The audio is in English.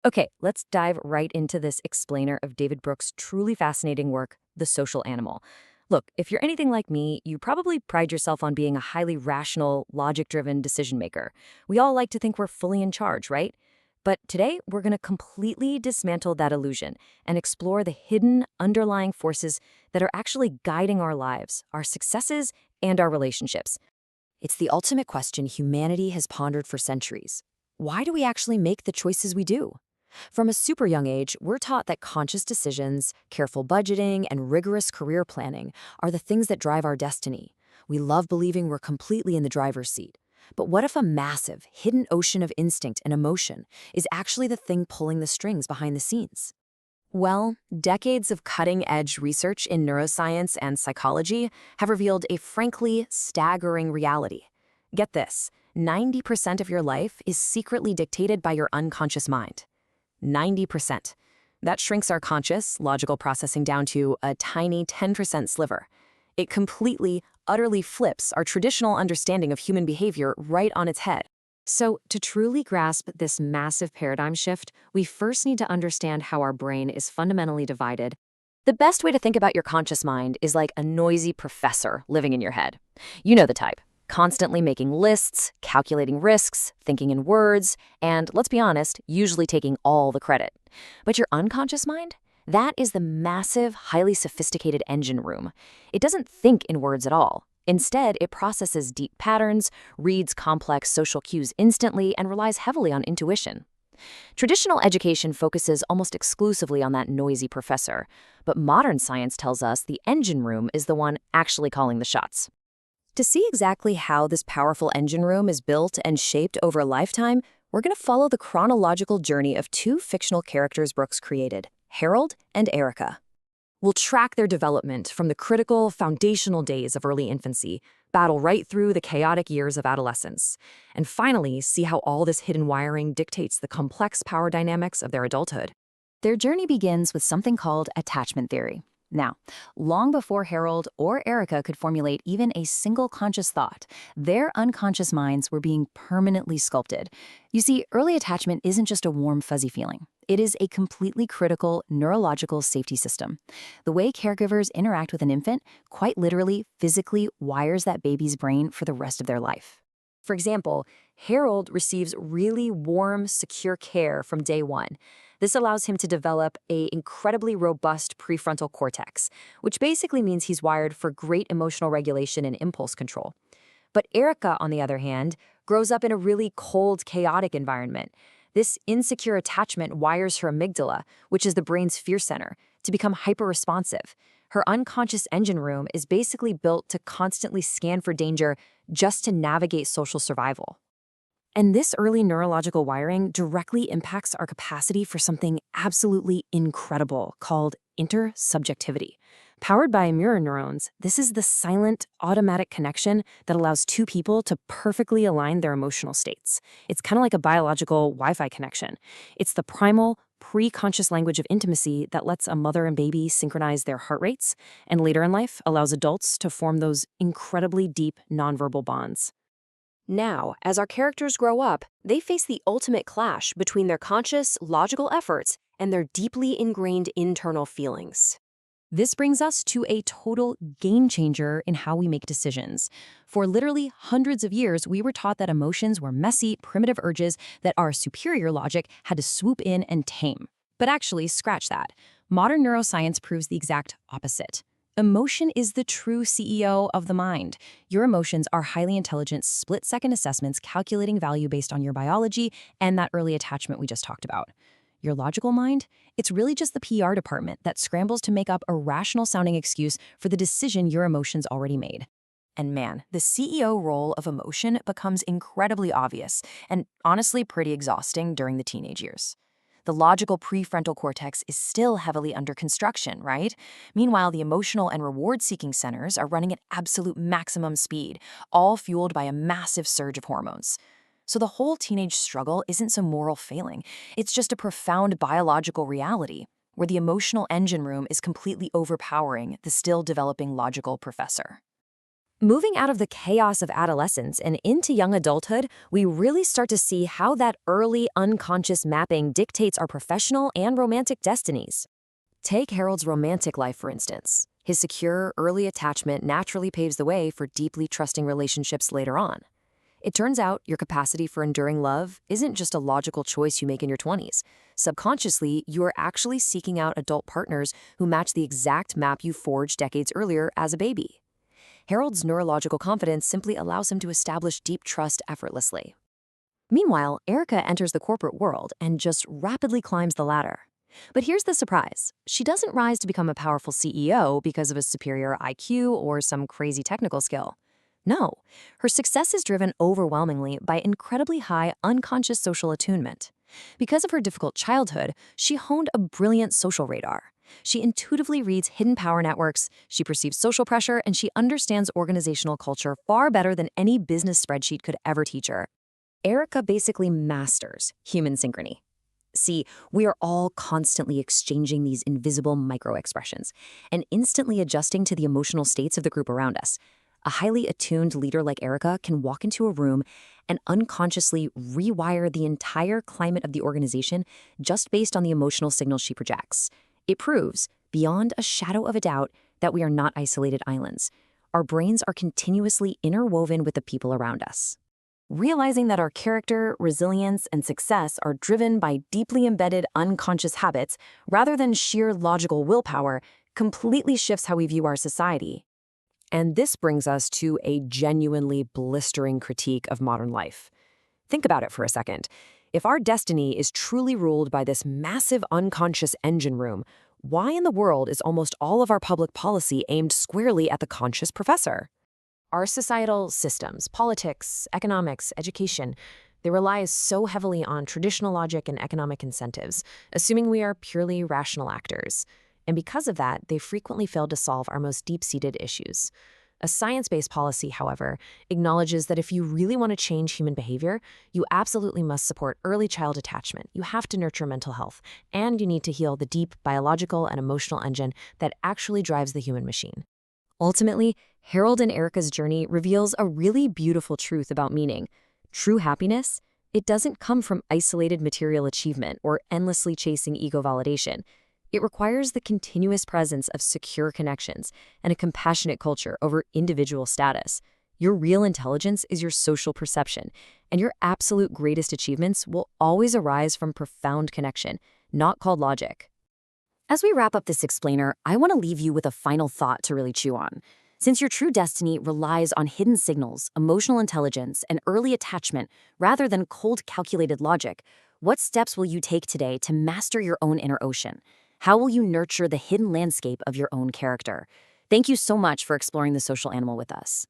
Okay, let's dive right into this explainer of David Brooks' truly fascinating work, The Social Animal. Look, if you're anything like me, you probably pride yourself on being a highly rational, logic-driven decision maker. We all like to think we're fully in charge, right? But today, we're going to completely dismantle that illusion and explore the hidden, underlying forces that are actually guiding our lives, our successes, and our relationships. It's the ultimate question humanity has pondered for centuries. Why do we actually make the choices we do? From a super young age, we're taught that conscious decisions, careful budgeting, and rigorous career planning are the things that drive our destiny. We love believing we're completely in the driver's seat. But what if a massive, hidden ocean of instinct and emotion is actually the thing pulling the strings behind the scenes? Well, decades of cutting-edge research in neuroscience and psychology have revealed a frankly staggering reality. Get this, 90% of your life is secretly dictated by your unconscious mind. 90%. That shrinks our conscious, logical processing down to a tiny 10% sliver. It completely, utterly flips our traditional understanding of human behavior right on its head. So, to truly grasp this massive paradigm shift, we first need to understand how our brain is fundamentally divided. The best way to think about your conscious mind is like a noisy professor living in your head. You know the type. Constantly making lists, calculating risks, thinking in words, and let's be honest, usually taking all the credit. But your unconscious mind? That is the massive, highly sophisticated engine room. It doesn't think in words at all. Instead, it processes deep patterns, reads complex social cues instantly, and relies heavily on intuition. Traditional education focuses almost exclusively on that noisy professor, but modern science tells us the engine room is the one actually calling the shots. To see exactly how this powerful engine room is built and shaped over a lifetime, we're going to follow the chronological journey of two fictional characters Brooks created, Harold and Erica. We'll track their development from the critical, foundational days of early infancy, battle right through the chaotic years of adolescence, and finally see how all this hidden wiring dictates the complex power dynamics of their adulthood. Their journey begins with something called attachment theory. Now, long before Harold or Erica could formulate even a single conscious thought, their unconscious minds were being permanently sculpted. You see, early attachment isn't just a warm, fuzzy feeling. It is a completely critical neurological safety system. The way caregivers interact with an infant quite literally, physically wires that baby's brain for the rest of their life. For example, Harold receives really warm, secure care from day one. This allows him to develop an incredibly robust prefrontal cortex, which basically means he's wired for great emotional regulation and impulse control. But Erica, on the other hand, grows up in a really cold, chaotic environment. This insecure attachment wires her amygdala, which is the brain's fear center, to become hyper-responsive. Her unconscious engine room is basically built to constantly scan for danger just to navigate social survival. And this early neurological wiring directly impacts our capacity for something absolutely incredible called intersubjectivity. Powered by mirror neurons, this is the silent, automatic connection that allows two people to perfectly align their emotional states. It's kind of like a biological Wi-Fi connection. It's the primal, pre-conscious language of intimacy that lets a mother and baby synchronize their heart rates, and later in life allows adults to form those incredibly deep nonverbal bonds. Now, as our characters grow up, they face the ultimate clash between their conscious, logical efforts and their deeply ingrained internal feelings. This brings us to a total game changer in how we make decisions. For literally hundreds of years, we were taught that emotions were messy, primitive urges that our superior logic had to swoop in and tame. But actually, scratch that. Modern neuroscience proves the exact opposite. Emotion is the true CEO of the mind. Your emotions are highly intelligent, split-second assessments calculating value based on your biology and that early attachment we just talked about. Your logical mind? It's really just the PR department that scrambles to make up a rational-sounding excuse for the decision your emotions already made. And man, the CEO role of emotion becomes incredibly obvious and honestly pretty exhausting during the teenage years. The logical prefrontal cortex is still heavily under construction, right? Meanwhile, the emotional and reward-seeking centers are running at absolute maximum speed, all fueled by a massive surge of hormones. So the whole teenage struggle isn't some moral failing. It's just a profound biological reality, where the emotional engine room is completely overpowering the still developing logical professor. Moving out of the chaos of adolescence and into young adulthood, we really start to see how that early unconscious mapping dictates our professional and romantic destinies. Take Harold's romantic life, for instance. His secure, early attachment naturally paves the way for deeply trusting relationships later on. It turns out your capacity for enduring love isn't just a logical choice you make in your 20s. Subconsciously, you are actually seeking out adult partners who match the exact map you forged decades earlier as a baby. Harold's neurological confidence simply allows him to establish deep trust effortlessly. Meanwhile, Erica enters the corporate world and just rapidly climbs the ladder. But here's the surprise. She doesn't rise to become a powerful CEO because of a superior IQ or some crazy technical skill. No, her success is driven overwhelmingly by incredibly high unconscious social attunement. Because of her difficult childhood, she honed a brilliant social radar. She intuitively reads hidden power networks, she perceives social pressure, and she understands organizational culture far better than any business spreadsheet could ever teach her. Erica basically masters human synchrony. See, we are all constantly exchanging these invisible micro-expressions and instantly adjusting to the emotional states of the group around us. A highly attuned leader like Erica can walk into a room and unconsciously rewire the entire climate of the organization just based on the emotional signals she projects. It proves, beyond a shadow of a doubt, that we are not isolated islands. Our brains are continuously interwoven with the people around us. Realizing that our character, resilience, and success are driven by deeply embedded unconscious habits rather than sheer logical willpower completely shifts how we view our society. And this brings us to a genuinely blistering critique of modern life. Think about it for a second. If our destiny is truly ruled by this massive unconscious engine room, why in the world is almost all of our public policy aimed squarely at the conscious professor? Our societal systems, politics, economics, education, they rely so heavily on traditional logic and economic incentives, assuming we are purely rational actors. And because of that, they frequently fail to solve our most deep-seated issues. A science-based policy, however, acknowledges that if you really want to change human behavior, you absolutely must support early child attachment. You have to nurture mental health, and you need to heal the deep biological and emotional engine that actually drives the human machine. Ultimately, Harold and Erica's journey reveals a really beautiful truth about meaning. True happiness, it doesn't come from isolated material achievement or endlessly chasing ego validation. It requires the continuous presence of secure connections and a compassionate culture over individual status. Your real intelligence is your social perception, and your absolute greatest achievements will always arise from profound connection, not called logic. As we wrap up this explainer, I want to leave you with a final thought to really chew on. Since your true destiny relies on hidden signals, emotional intelligence, and early attachment rather than cold calculated logic, what steps will you take today to master your own inner ocean? How will you nurture the hidden landscape of your own character? Thank you so much for exploring the social animal with us.